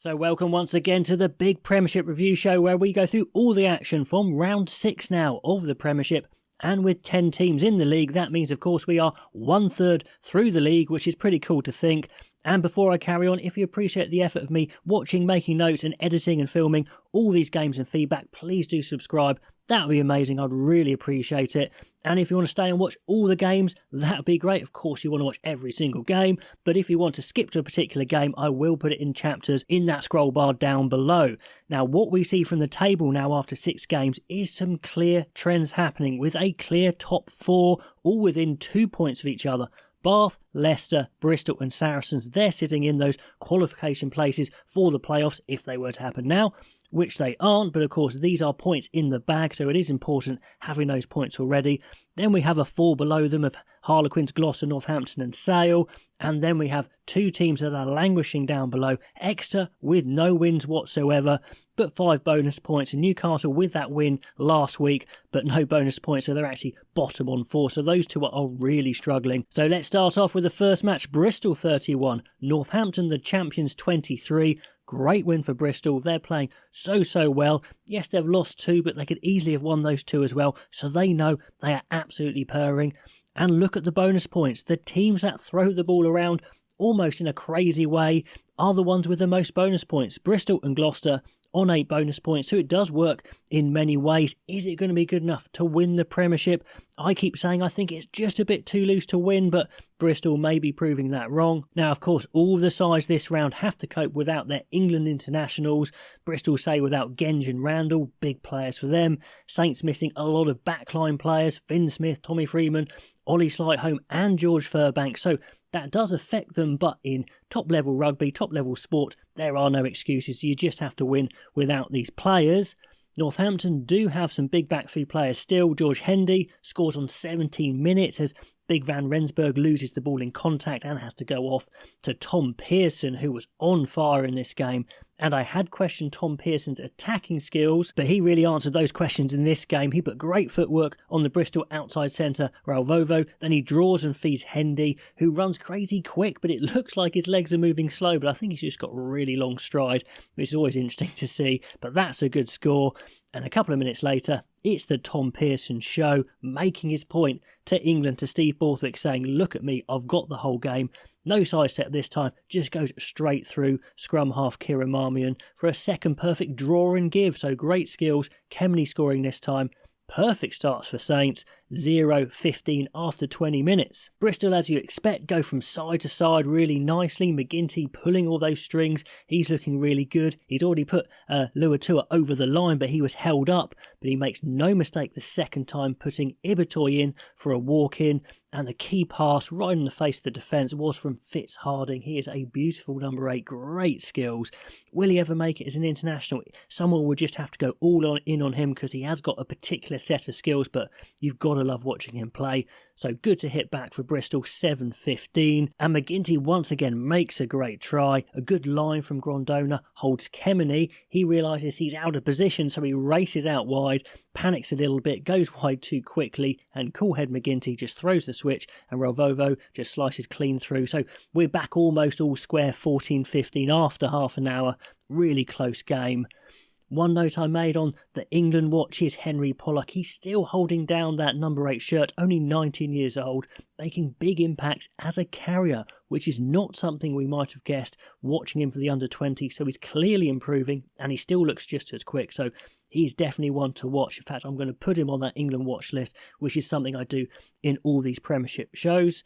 So welcome once again to the big Premiership review show where we go through all the action from round 6 now of the Premiership. And with 10 teams in the league, that means of course we are 1/3 through the league, which is pretty cool to think. And before I carry on, if you appreciate the effort of me watching, making notes and editing and filming all these games and feedback, please do subscribe. That would be amazing. I'd really appreciate it. And if you want to stay and watch all the games, that would be great. Of course, you want to watch every single game. But if you want to skip to a particular game, I will put it in chapters in that scroll bar down below. Now, what we see from the table now after 6 games is some clear trends happening with a clear top 4, all within 2 points of each other. Bath, Leicester, Bristol and Saracens, they're sitting in those qualification places for the playoffs if they were to happen now, which they aren't, but of course these are points in the bag, so it is important having those points already. Then we have a 4 below them of Harlequins, Gloucester, Northampton and Sale, and then we have 2 teams that are languishing down below, Exeter with no wins whatsoever, but 5 bonus points, and Newcastle with that win last week, but no bonus points, so they're actually bottom on 4, so those two are really struggling. So let's start off with the first match, Bristol 31, Northampton the champions 23, great win for Bristol, they're playing so well. Yes, they've lost 2, but they could easily have won those 2 as well, so they know they are absolutely purring. And look at the bonus points, the teams that throw the ball around almost in a crazy way are the ones with the most bonus points. Bristol and Gloucester on 8 bonus points, so it does work in many ways. Is it going to be good enough to win the Premiership? I keep saying I think it's just a bit too loose to win, but Bristol may be proving that wrong. Now, of course, all the sides this round have to cope without their England internationals. Bristol say without Genge and Randall, big players for them. Saints missing a lot of backline players, Finn Smith, Tommy Freeman, Ollie Slightholme and George Furbank, so that does affect them, but in top-level rugby, top-level sport, there are no excuses. You just have to win without these players. Northampton do have some big back 3 players still. George Hendy scores on 17 minutes as Big Van Rensburg loses the ball in contact and has to go off to Tom Pearson, who was on fire in this game. And I had questioned Tom Pearson's attacking skills, but he really answered those questions in this game. He put great footwork on the Bristol outside centre, Ralvovo. Then he draws and feeds Hendy, who runs crazy quick, but it looks like his legs are moving slow. But I think he's just got really long stride, which is always interesting to see. But that's a good score. And a couple of minutes later, it's the Tom Pearson show, making his point to England, to Steve Borthwick, saying, look at me, I've got the whole game. No sidestep this time, just goes straight through scrum half Kieran Marmion for a second perfect draw and give. So great skills, Kemeny scoring this time. Perfect starts for Saints, 0-15 after 20 minutes. Bristol, as you expect, go from side to side really nicely. McGinty pulling all those strings. He's looking really good. He's already put Luatua over the line, but he was held up. But he makes no mistake the second time, putting Ibitoy in for a walk-in. And the key pass right in the face of the defence was from Fitz Harding. He is a beautiful number 8, great skills. Will he ever make it as an international? Someone would just have to go all in on him because he has got a particular set of skills, but you've got to love watching him play. So good to hit back for Bristol, 7-15. And McGinty once again makes a great try. A good line from Grondona, holds Kemeny. He realises he's out of position, so he races out wide, panics a little bit, goes wide too quickly, and cool-head McGinty just throws the switch, and Ralvovo just slices clean through. So we're back almost all square, 14-15 after half an hour. Really close game. One note I made on the England watch is Henry Pollock. He's still holding down that number 8 shirt, only 19 years old, making big impacts as a carrier, which is not something we might have guessed watching him for the under-20. So he's clearly improving, and he still looks just as quick. So he's definitely one to watch. In fact, I'm going to put him on that England watch list, which is something I do in all these Premiership shows.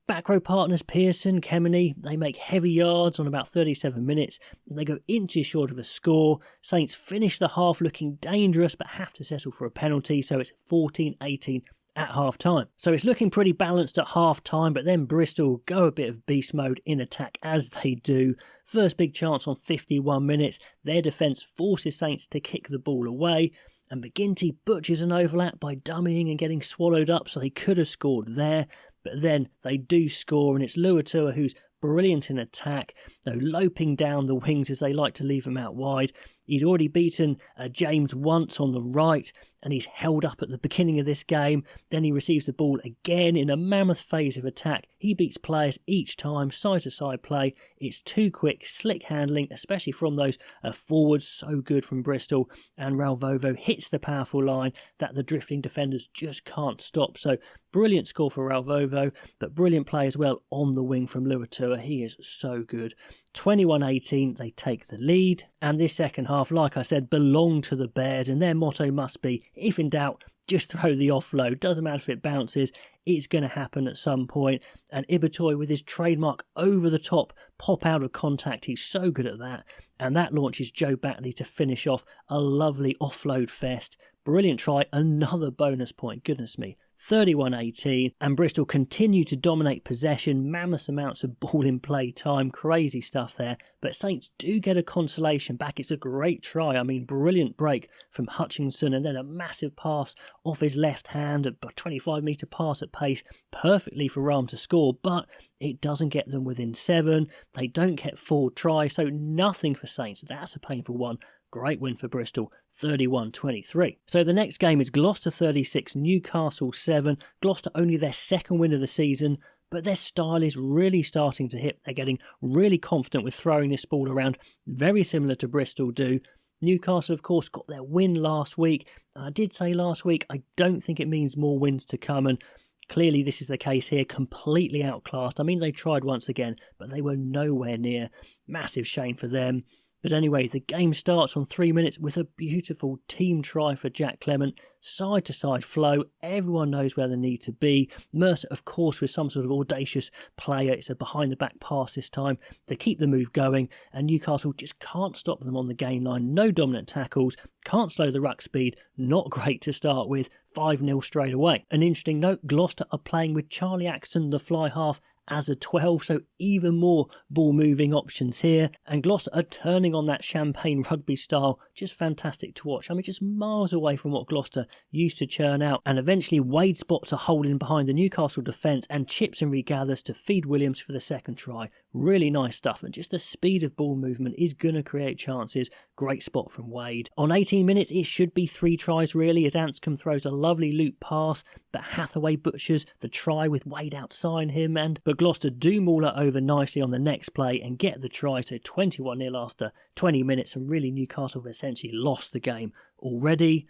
Back row partners Pearson, Kemeny, they make heavy yards on about 37 minutes and they go inches short of a score. Saints finish the half looking dangerous but have to settle for a penalty, so it's 14-18 at half time. So it's looking pretty balanced at half time, but then Bristol go a bit of beast mode in attack as they do. First big chance on 51 minutes, their defence forces Saints to kick the ball away. And McGinty butchers an overlap by dummying and getting swallowed up, so they could have scored there. But then they do score, and it's Luatua who's brilliant in attack. loping down the wings as they like to leave him out wide. He's already beaten James once on the right, and he's held up at the beginning of this game. Then he receives the ball again in a mammoth phase of attack. He beats players each time, side-to-side play. It's too quick, slick handling, especially from those forwards, so good from Bristol. And Ralvovo hits the powerful line that the drifting defenders just can't stop. So brilliant score for Ralvovo, but brilliant play as well on the wing from Luatua. He is so good. 21-18, they take the lead, and this second half, like I said, belonged to the Bears, and their motto must be, if in doubt, just throw the offload. Doesn't matter if it bounces, it's going to happen at some point. And Ibitoy, with his trademark over the top pop out of contact, he's so good at that, and that launches Joe Batley to finish off a lovely offload fest. Brilliant try, another bonus point, goodness me. 31-18, and Bristol continue to dominate possession, mammoth amounts of ball in play time, crazy stuff there, but Saints do get a consolation back. It's a great try, brilliant break from Hutchinson, and then a massive pass off his left hand, a 25-metre pass at pace, perfectly for Rahm to score, but it doesn't get them within 7, they don't get forward try, so nothing for Saints. That's a painful one. Great win for Bristol, 31-23. So the next game is Gloucester 36, Newcastle 7. Gloucester only their second win of the season, but their style is really starting to hit. They're getting really confident with throwing this ball around, very similar to Bristol do. Newcastle, of course, got their win last week. And I did say last week, I don't think it means more wins to come, and clearly this is the case here, completely outclassed. They tried once again, but they were nowhere near. Massive shame for them. But anyway, the game starts on 3 minutes with a beautiful team try for Jack Clement. Side-to-side flow, everyone knows where they need to be. Mercer, of course, with some sort of audacious player. It's a behind-the-back pass this time to keep the move going. And Newcastle just can't stop them on the gain line. No dominant tackles, can't slow the ruck speed. Not great to start with. 5-0 straight away. An interesting note, Gloucester are playing with Charlie Axton, the fly half, as a 12, so even more ball moving options here, and Gloucester are turning on that champagne rugby style. Just fantastic to watch. Just miles away from what Gloucester used to churn out, and eventually Wade spots a hole in behind the Newcastle defence and chips and regathers to feed Williams for the second try. Really nice stuff, and just the speed of ball movement is going to create chances. Great spot from Wade. On 18 minutes it should be 3 tries really, as Anscombe throws a lovely loop pass, but Hathaway butchers the try with Wade outside him, but Gloucester do maul it over nicely on the next play and get the try, so 21-0 after 20 minutes, and really Newcastle have essentially lost the game already.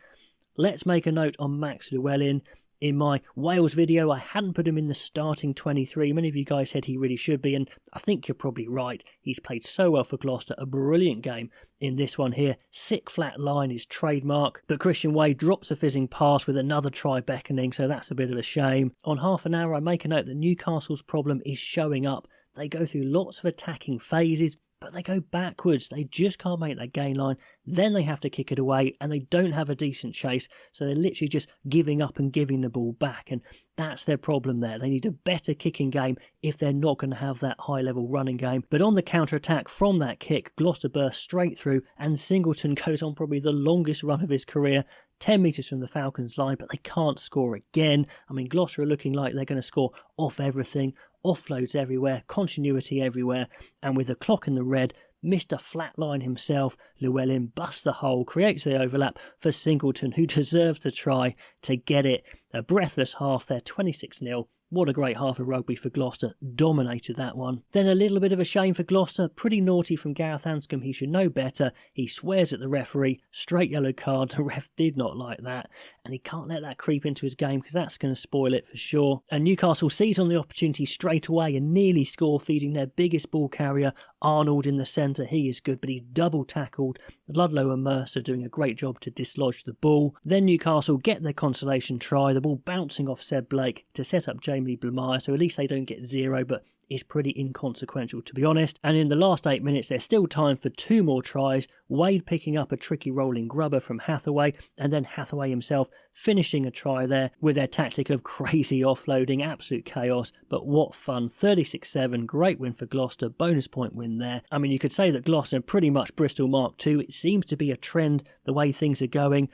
Let's make a note on Max Llewellyn. In my Wales video, I hadn't put him in the starting 23. Many of you guys said he really should be, and I think you're probably right. He's played so well for Gloucester, a brilliant game in this one here. Sick flat line is trademark, but Christian Wade drops a fizzing pass with another try beckoning, so that's a bit of a shame. On half an hour, I make a note that Newcastle's problem is showing up. They go through lots of attacking phases, but they go backwards. They just can't make that gain line. Then they have to kick it away, and they don't have a decent chase, so they're literally just giving up and giving the ball back, and that's their problem there. They need a better kicking game if they're not going to have that high-level running game. But on the counter-attack from that kick, Gloucester bursts straight through, and Singleton goes on probably the longest run of his career, 10 metres from the Falcons line, but they can't score again. Gloucester are looking like they're going to score off everything. Offloads everywhere, continuity everywhere, and with the clock in the red, Mr. Flatline himself, Llewellyn, busts the hole, creates the overlap for Singleton, who deserves the try to get it. A breathless half there, 26-0. What a great half of rugby for Gloucester. Dominated that one. Then a little bit of a shame for Gloucester. Pretty naughty from Gareth Anscombe. He should know better. He swears at the referee. Straight yellow card. The ref did not like that. And he can't let that creep into his game because that's going to spoil it for sure. And Newcastle seize on the opportunity straight away and nearly score, feeding their biggest ball carrier, Arnold, in the centre. He is good, but he's double tackled. Ludlow and Mercer doing a great job to dislodge the ball. Then Newcastle get their consolation try, the ball bouncing off Seb Blake to set up Jamie Blamire, so at least they don't get 0, but is pretty inconsequential to be honest. And in the last 8 minutes there's still time for 2 more tries, Wade picking up a tricky rolling grubber from Hathaway, and then Hathaway himself finishing a try there with their tactic of crazy offloading, absolute chaos, but what fun. 36-7, great win for Gloucester, bonus point win there. You could say that Gloucester pretty much Bristol Mark II. It seems to be a trend the way things are going.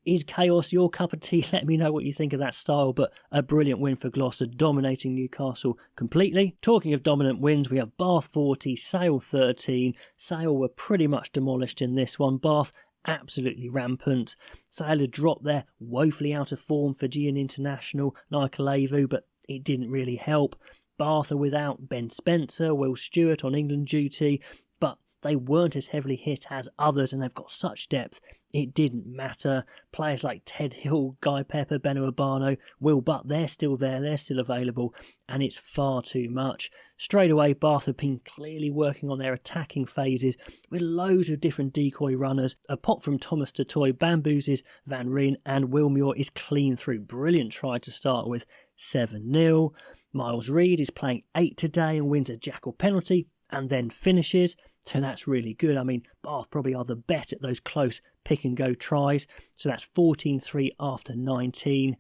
Is chaos your cup of tea? Let me know what you think of that style, but a brilliant win for Gloucester, dominating Newcastle completely. Talking of dominant wins, we have Bath 40, Sale 13. Sale were pretty much demolished in this one. Bath absolutely rampant. Sale had dropped their woefully out of form Fijian international Nikolaevu, but it didn't really help. Bath are without Ben Spencer, Will Stewart on England duty, but they weren't as heavily hit as others, and they've got such depth. It didn't matter. Players like Ted Hill, Guy Pepper, Beno Urbano, Will Butt, they're still there, they're still available, and it's far too much. Straight away, Bath have been clearly working on their attacking phases with loads of different decoy runners. A pop from Thomas Dutoy bamboozes Van Rijn, and Will Muir is clean through. Brilliant try to start with, 7-0. Miles Reed is playing 8 today and wins a jackal penalty and then finishes. So that's really good. I mean, Bath probably are the best at those close pick-and-go tries. So that's 14-3 after 19.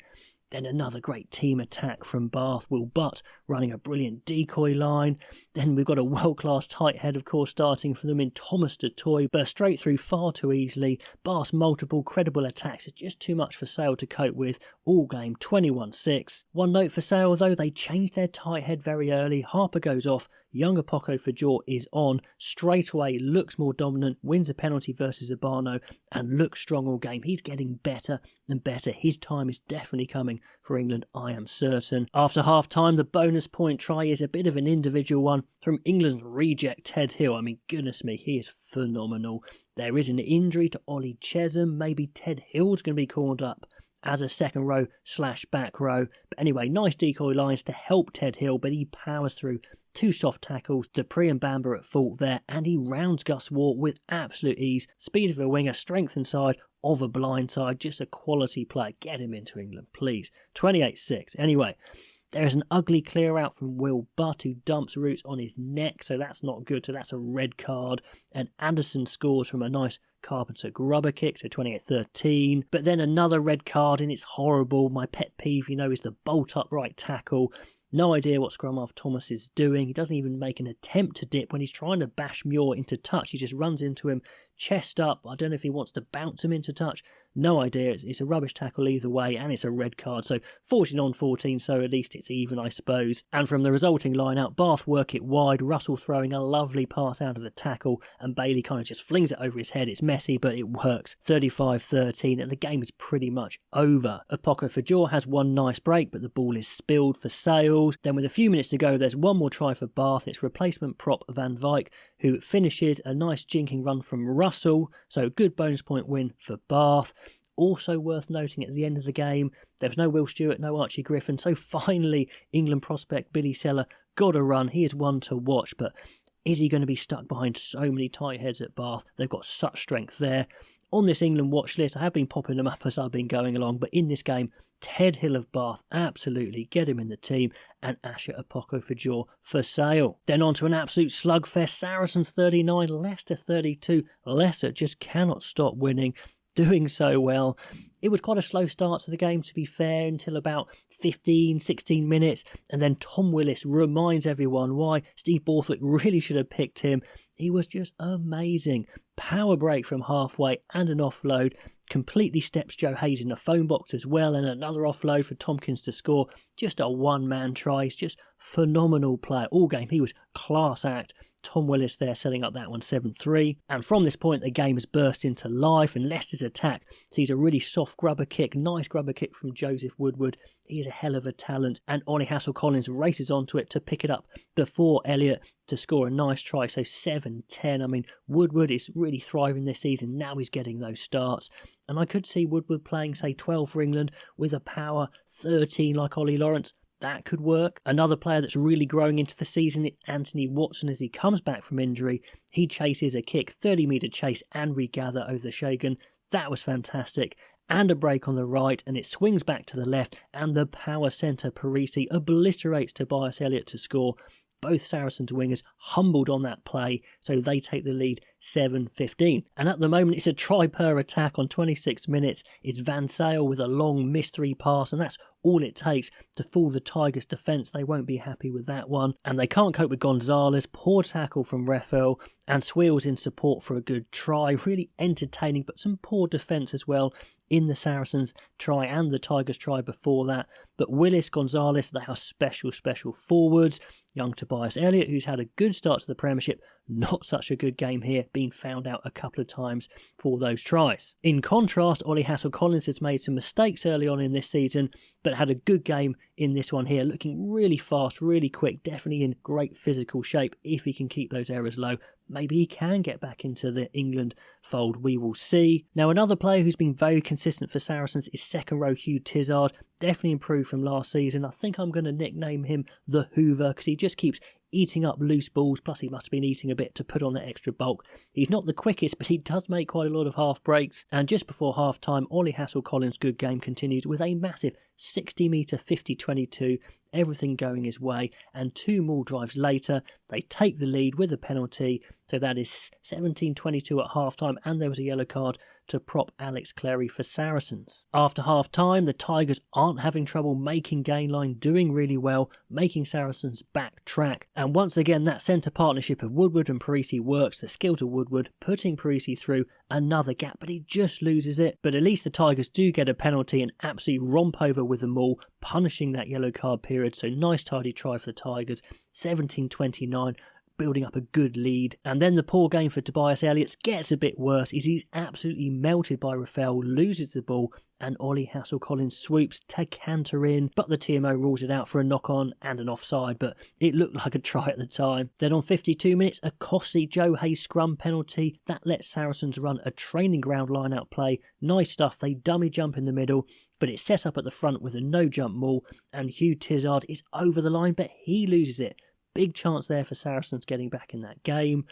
Then another great team attack from Bath. Will Butt running a brilliant decoy line. Then we've got a world-class tight head, of course, starting for them in Thomas Dutoy. Burst straight through far too easily. Bath's multiple credible attacks are just too much for Sale to cope with. All game 21-6. One note for Sale, though, they changed their tight head very early. Harper goes off. Young Apoko Fajor is on, straight away looks more dominant, wins a penalty versus Urbano, and looks strong all game. He's getting better and better. His time is definitely coming for England, I am certain. After half-time, the bonus point try is a bit of an individual one from England's reject Ted Hill. I mean, goodness me, he is phenomenal. There is an injury to Ollie Chesham. Maybe Ted Hill's going to be called up as a second row / back row. But anyway, nice decoy lines to help Ted Hill, but he powers through. 2 soft tackles, Dupree and Bamber at fault there, and he rounds Gus Ward with absolute ease. Speed of a winger, strength inside of a blind side, just a quality player. Get him into England, please. 28-6. Anyway, there's an ugly clear out from Will Butt, who dumps Roots on his neck, so that's not good, so that's a red card. And Anderson scores from a nice Carpenter grubber kick, so 28-13. But then another red card, and it's horrible. My pet peeve, is the bolt upright tackle. No idea what scrum half Thomas is doing. He doesn't even make an attempt to dip when he's trying to bash Muir into touch. He just runs into him, chest up. I don't know if he wants to bounce him into touch. No idea. It's a rubbish tackle either way, and it's a red card. So 14-14, so at least it's even, I suppose. And from the resulting line-out, Bath work it wide, Russell throwing a lovely pass out of the tackle, and Bailey kind of just flings it over his head. It's messy, but it works. 35-13, and the game is pretty much over. Apoko Fajor has one nice break, but the ball is spilled for Sales. Then with a few minutes to go, there's one more try for Bath. It's replacement prop Van Wyk, who finishes a nice jinking run from Russell. So good bonus point win for Bath. Also worth noting at the end of the game, there was no Will Stewart, no Archie Griffin. So finally, England prospect Billy Seller got a run. He is one to watch, but is he going to be stuck behind so many tight heads at Bath? They've got such strength there. On this England watch list, I have been popping them up as I've been going along, but in this game, Ted Hill of Bath, absolutely, get him in the team, and Asher Apoko Fajor for Sale. Then on to an absolute slugfest, Saracens 39, Leicester 32. Leicester just cannot stop winning, doing so well. It was quite a slow start to the game, to be fair, until about 15, 16 minutes, and then Tom Willis reminds everyone why Steve Borthwick really should have picked him. He was just amazing. Power break from halfway and an offload. Completely steps Joe Hayes in the phone box as well, and another offload for Tompkins to score. Just a one-man try. He's just phenomenal player. All game, he was class act. Tom Willis there setting up that one 7-3. And from this point, the game has burst into life, and Leicester's attack sees a really soft grubber kick. Nice grubber kick from Joseph Woodward. He is a hell of a talent. And Ollie Hassel-Collins races onto it to pick it up before Elliott to score a nice try. So 7-10. I mean, Woodward is really thriving this season. Now he's getting those starts. And I could see Woodward playing, say, 12 for England with a power 13 like Ollie Lawrence. That could work. Another player that's really growing into the season is Anthony Watson as he comes back from injury. He chases a kick, 30-metre chase and regather over the Shagan. That was fantastic. And a break on the right, and it swings back to the left, and the power centre Parisi obliterates Tobias Elliott to score. Both Saracens wingers humbled on that play, so they take the lead 7-15. And at the moment, it's a try per attack on 26 minutes. It's Van Sale with a long mystery pass, and that's all it takes to fool the Tigers' defence. They won't be happy with that one. And they can't cope with Gonzalez. Poor tackle from Raphael, and Swills in support for a good try. Really entertaining, but some poor defence as well in the Saracens try and the Tigers try before that. But Willis, Gonzalez, they are special forwards. Young Tobias Elliott, who's had a good start to the Premiership, not such a good game here, being found out a couple of times for those tries. In contrast, Ollie Hassell-Collins has made some mistakes early on in this season, but had a good game in this one here, looking really fast, really quick, definitely in great physical shape. If he can keep those errors low, maybe he can get back into the England fold, we will see. Now, another player who's been very consistent for Saracens is second row Hugh Tizard. Definitely improved from last season. I think I'm going to nickname him the Hoover because he just keeps eating up loose balls, plus he must have been eating a bit to put on that extra bulk. He's not the quickest, but he does make quite a lot of half breaks. And just before half time, Ollie Hassell-Collins' good game continued with a massive 60-metre 50-22, everything going his way, and 2 more drives later, they take the lead with a penalty, so that is 17-22 at half time, and there was a yellow card to prop Alex Cleary for Saracens. After half time, the Tigers aren't having trouble making gain line, doing really well, making Saracens backtrack. And once again, that centre partnership of Woodward and Parisi works. The skill to Woodward, putting Parisi through another gap, but he just loses it. But at least the Tigers do get a penalty and absolutely romp over with them all, punishing that yellow card period. So nice tidy try for the Tigers, 17-29. Building up a good lead. And then the poor game for Tobias Elliott gets a bit worse. He's absolutely melted by Raphael, loses the ball, and Ollie Hassell-Collins swoops to canter in, but the TMO rules it out for a knock-on and an offside, but it looked like a try at the time. Then on 52 minutes, a costly Joe Hayes scrum penalty. That lets Saracens run a training ground line-out play. Nice stuff, they dummy jump in the middle, but it's set up at the front with a no-jump maul, and Hugh Tizard is over the line, but he loses it. Big chance there for Saracens getting back in that game.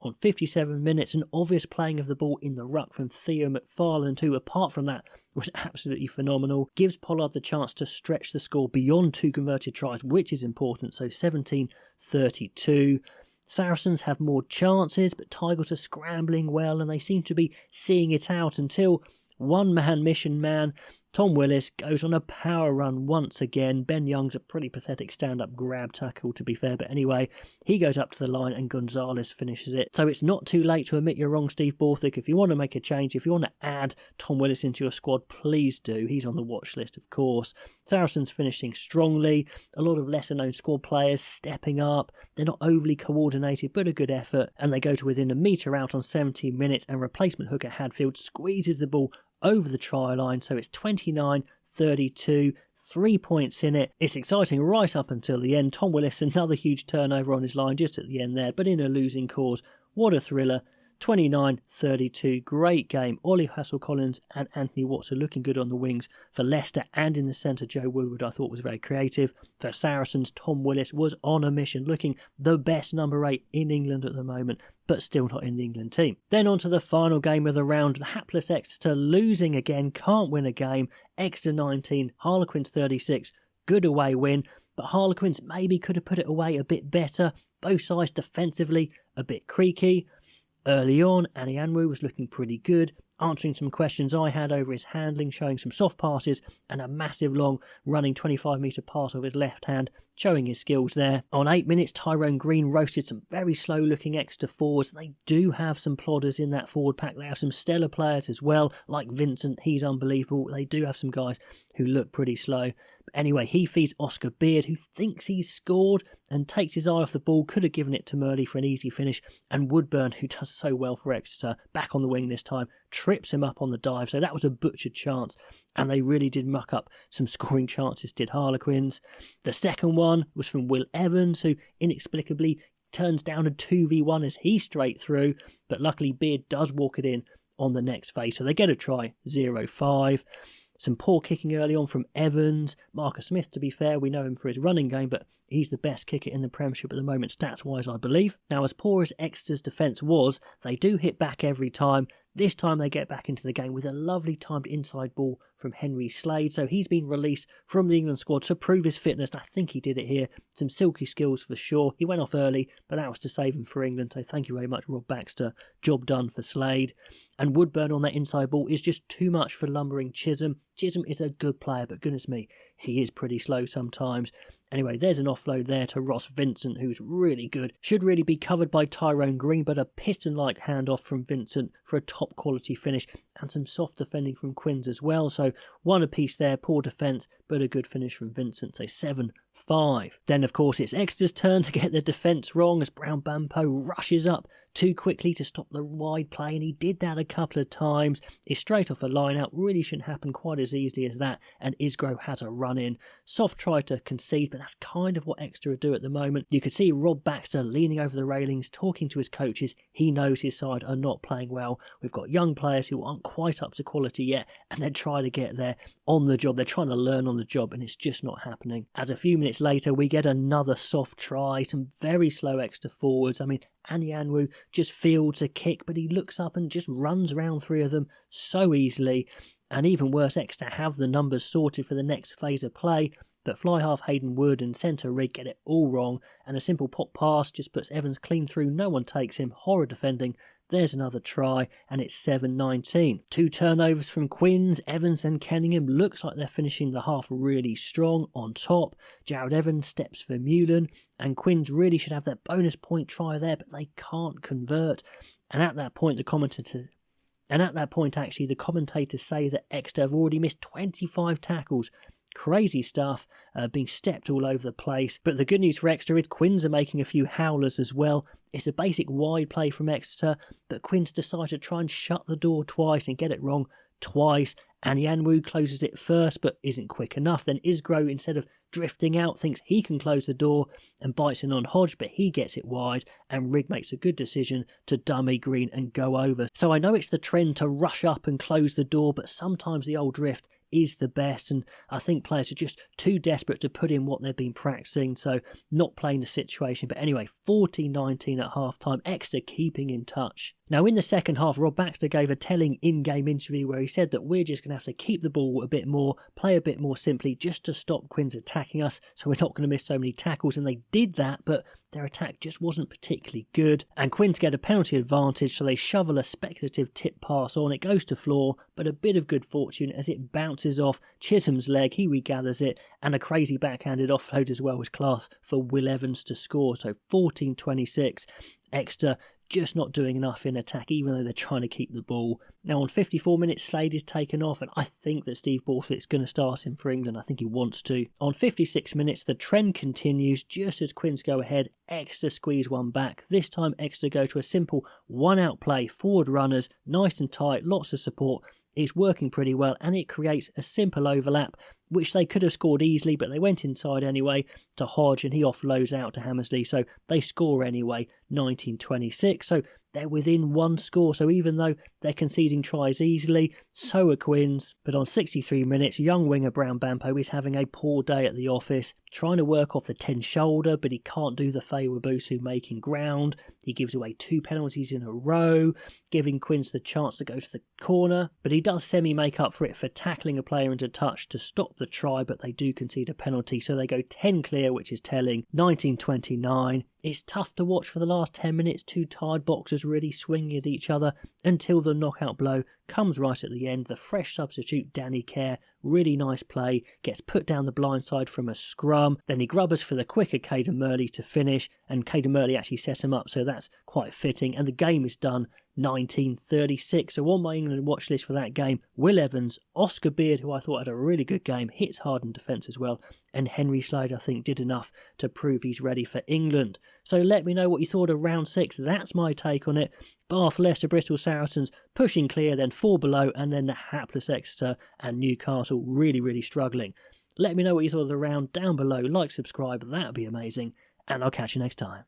On 57 minutes, an obvious playing of the ball in the ruck from Theo McFarland, who, apart from that, was absolutely phenomenal. Gives Pollard the chance to stretch the score beyond 2 converted tries, which is important, so 17-32. Saracens have more chances, but Tigers are scrambling well, and they seem to be seeing it out until one-man mission man Tom Willis goes on a power run once again. Ben Young's a pretty pathetic stand-up grab tackle, to be fair, but anyway, he goes up to the line and Gonzalez finishes it. So it's not too late to admit you're wrong, Steve Borthwick. If you want to make a change, if you want to add Tom Willis into your squad, please do. He's on the watch list, of course. Saracens finishing strongly. A lot of lesser-known squad players stepping up. They're not overly coordinated, but a good effort. And they go to within a metre out on 17 minutes, and replacement hooker Hadfield squeezes the ball over the try line, so it's 29-32, 3 points in it. It's exciting right up until the end. Tom Willis, another huge turnover on his line just at the end there, but in a losing cause. What a thriller. 29-32, great game. Ollie Hassell-Collins and Anthony Watts are looking good on the wings for Leicester, and in the centre Joe Woodward I thought was very creative. For Saracens, Tom Willis was on a mission, looking the best number 8 in England at the moment, but still not in the England team. Then on to the final game of the round. Hapless Exeter losing again, can't win a game. Exeter 19, Harlequins 36, good away win, but Harlequins maybe could have put it away a bit better. Both sides defensively a bit creaky. Early on, Annie Anwu was looking pretty good, answering some questions I had over his handling, showing some soft passes and a massive long running 25-metre pass with his left hand, showing his skills there. On 8 minutes, Tyrone Green roasted some very slow-looking Exeter forwards. They do have some plodders in that forward pack. They have some stellar players as well, like Vincent. He's unbelievable. They do have some guys who look pretty slow. But anyway, he feeds Oscar Beard, who thinks he's scored and takes his eye off the ball. Could have given it to Murley for an easy finish. And Woodburn, who does so well for Exeter, back on the wing this time, trips him up on the dive. So that was a butchered chance. And they really did muck up some scoring chances, did Harlequins. The second one was from Will Evans, who inexplicably turns down a 2v1 as he straight through. But luckily Beard does walk it in on the next phase. So they get a try, 0-5. Some poor kicking early on from Evans. Marcus Smith, to be fair, we know him for his running game, but he's the best kicker in the Premiership at the moment, stats-wise, I believe. Now, as poor as Exeter's defence was, they do hit back every time. This time they get back into the game with a lovely timed inside ball from Henry Slade. So he's been released from the England squad to prove his fitness. I think he did it here. Some silky skills for sure. He went off early, but that was to save him for England. So thank you very much, Rob Baxter. Job done for Slade. And Woodburn on that inside ball is just too much for lumbering Chisholm. Chisholm is a good player, but goodness me, he is pretty slow sometimes. Anyway, there's an offload there to Ross Vincent, who's really good. Should really be covered by Tyrone Green, but a piston-like handoff from Vincent for a top-quality finish, and some soft defending from Quins as well. So one apiece there, poor defence, but a good finish from Vincent. So 7-5. Then, of course, it's Exeter's turn to get the defence wrong as Brown Bampo rushes up too quickly to stop the wide play, and he did that a couple of times. It's straight off a line-out, really shouldn't happen quite as easily as that, and Isgrove has a run-in. Soft tried to concede, but that's kind of what Exeter do at the moment. You could see Rob Baxter leaning over the railings, talking to his coaches. He knows his side are not playing well. We've got young players who aren't quite up to quality yet, and they're trying to get there on the job. They're trying to learn on the job, and it's just not happening. As a few minutes later, we get another soft try, some very slow Exeter forwards. I mean, Anyanwu just fields a kick, but he looks up and just runs around three of them so easily. And even worse, Exeter have the numbers sorted for the next phase of play, but fly half Hayden Wood and centre Rig get it all wrong, and a simple pop pass just puts Evans clean through. No one takes him. Horror defending. There's another try, and it's 7-19. 2 turnovers from Quins, Evans and Kenningham. Looks like they're finishing the half really strong on top. Jared Evans steps for Mullen, and Quins really should have that bonus point try there, but they can't convert. And at that point, the commentators say that Exeter have already missed 25 tackles. Crazy stuff, being stepped all over the place. But the good news for Exeter is Quins are making a few howlers as well. It's a basic wide play from Exeter, but Quins decide to try and shut the door twice and get it wrong twice. Anyanwu closes it first, but isn't quick enough. Then Isgrove, instead of drifting out, thinks he can close the door and bites in on Hodge, but he gets it wide, and Rigg makes a good decision to dummy Green and go over. So I know it's the trend to rush up and close the door, but sometimes the old drift is the best, and I think players are just too desperate to put in what they've been practicing, so not playing the situation. But anyway, 14-19 at half-time, Exeter keeping in touch. Now in the second half, Rob Baxter gave a telling in-game interview where he said that we're just going to have to keep the ball a bit more, play a bit more simply just to stop Quins attacking us, so we're not going to miss so many tackles, and they did that, but their attack just wasn't particularly good, and Quins get a penalty advantage, so they shovel a speculative tip pass on. It goes to floor, but a bit of good fortune as it bounces off Chisholm's leg. He regathers it, and a crazy backhanded offload as well was class for Will Evans to score. So 14-26, Exeter just not doing enough in attack, even though they're trying to keep the ball. Now on 54 minutes, Slade is taken off, and I think that Steve Borthwick's going to start him for England. I think he wants to. On 56 minutes, the trend continues. Just as Quins go ahead, Exeter squeeze one back. This time, Exeter go to a simple one-out play, forward runners, nice and tight, lots of support. It's working pretty well, and it creates a simple overlap, which they could have scored easily, but they went inside anyway to Hodge, and he offloads out to Hammersley, so they score anyway, 19-26. So they're within one score, so even though they're conceding tries easily, so are Quins. But on 63 minutes, young winger Brown Bampo is having a poor day at the office, trying to work off the 10 shoulder, but he can't do the Fawabusu making ground. He gives away 2 penalties in a row, giving Quins the chance to go to the corner, but he does semi-make up for it for tackling a player into touch to stop the try, but they do concede a penalty, so they go 10 clear, which is telling. 19-29. It's tough to watch for the last 10 minutes, 2 tired boxers really swinging at each other until the knockout blow comes right at the end. The fresh substitute, Danny Kerr, really nice play, gets put down the blind side from a scrum. Then he grubbers for the quicker Caden Murley to finish, and Caden Murley actually set him up, so that's quite fitting. And the game is done 19-36. So on my England watch list for that game, Will Evans, Oscar Beard, who I thought had a really good game, hits hard in defence as well, and Henry Slade, I think, did enough to prove he's ready for England. So let me know what you thought of round 6. That's my take on it. Bath, Leicester, Bristol, Saracens pushing clear, then 4 below, and then the hapless Exeter and Newcastle really struggling. Let me know what you thought of the round down below. Like, subscribe, that would be amazing, and I'll catch you next time.